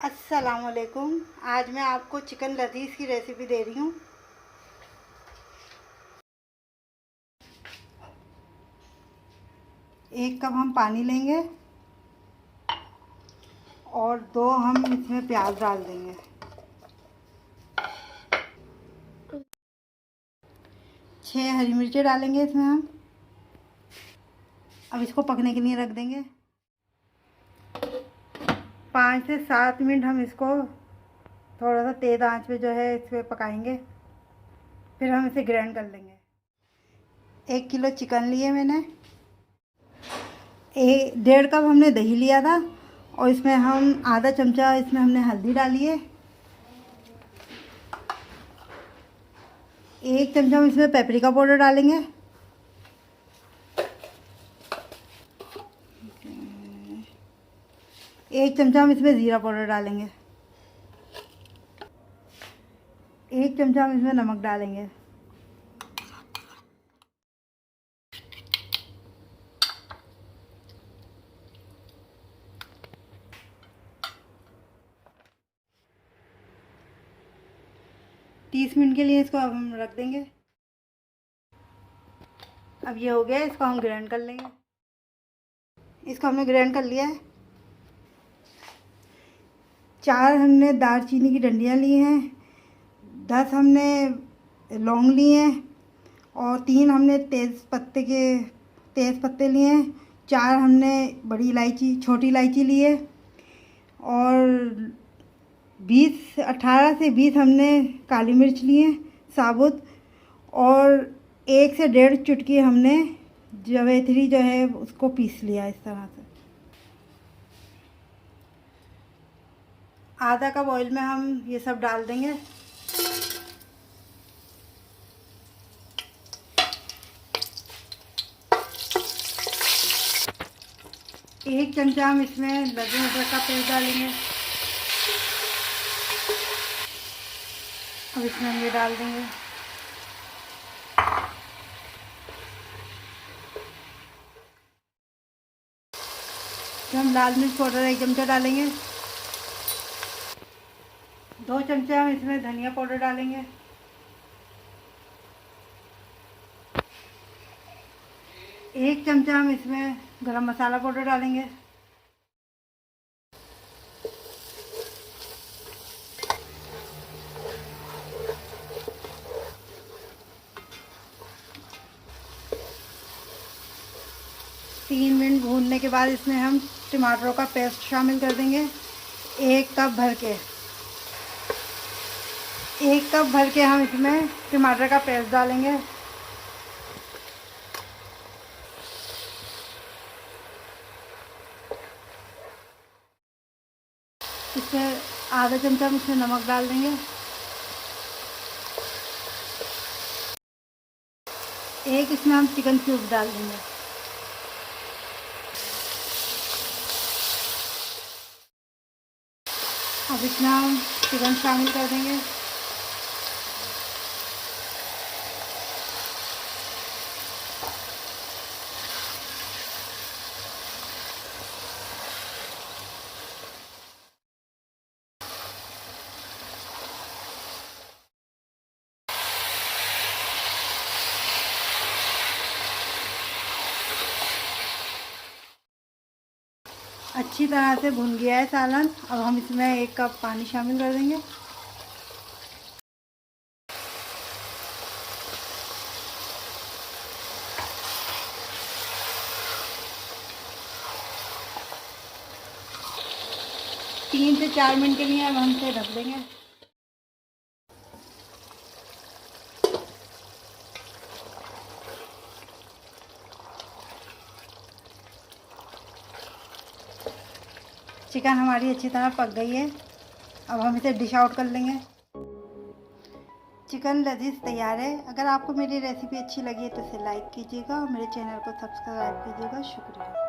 अस्सलामुअलैकुम। आज मैं आपको चिकन लजीज की रेसिपी दे रही हूँ। एक कप हम पानी लेंगे और 2 हम इसमें प्याज डाल देंगे। 6 हरी मिर्ची डालेंगे इसमें हम। अब इसको पकने के लिए रख देंगे। 5 से 7 मिनट हम इसको थोड़ा सा तेज़ आंच पे जो है इस पर पकाएंगे। फिर हम इसे ग्राइंड कर लेंगे। 1 किलो चिकन लिए मैंने। 1.5 कप हमने दही लिया था और इसमें हम आधा चमचा इसमें हमने हल्दी डाली है। 1 चमचा हम इसमें पेपरिका पाउडर डालेंगे। 1 चमचा हम इसमें ज़ीरा पाउडर डालेंगे। 1 चमचा हम इसमें नमक डालेंगे। 30 मिनट के लिए इसको अब हम रख देंगे। अब ये हो गया, इसको हम ग्राइंड कर लेंगे। इसको हमने ग्राइंड कर लिया है। 4 हमने दालचीनी की डंडियाँ ली हैं, 10 हमने लौंग लिए हैं और 3 हमने तेज़ पत्ते लिए हैं। 4 हमने छोटी इलायची ली है और 18 से 20 हमने काली मिर्च ली है साबुत। और 1 से 1.5 चुटकी हमने जवैत्री जो है उसको पीस लिया इस तरह से। आधा कप ऑयल में हम ये सब डाल देंगे। एक चमचा हम इसमें लहसुन अदरक का पेस्ट डालेंगे। अब इसमें हम ये डाल देंगे। फिर हम लाल मिर्च पाउडर 1 चमचा डालेंगे। 2 चमचे हम इसमें धनिया पाउडर डालेंगे। 1 चमचा हम इसमें गरम मसाला पाउडर डालेंगे। तीन मिनट भूनने के बाद इसमें हम टमाटरों का पेस्ट शामिल कर देंगे। 1 कप भर के हम इसमें टमाटर का पेस्ट डालेंगे। इसमें आधा चमचा हम इसमें नमक डाल देंगे। 1 इसमें हम चिकन क्यूब डाल देंगे। अब इसमें हम चिकन शामिल कर देंगे। अच्छी तरह से भुन गया है सालन। अब हम इसमें 1 कप पानी शामिल कर देंगे। तीन से 4 मिनट के लिए अब हम इसे ढक देंगे। चिकन हमारी अच्छी तरह पक गई है। अब हम इसे डिश आउट कर लेंगे। चिकन लजीज तैयार है। अगर आपको मेरी रेसिपी अच्छी लगी है तो इसे लाइक कीजिएगा और मेरे चैनल को सब्सक्राइब कीजिएगा। शुक्रिया।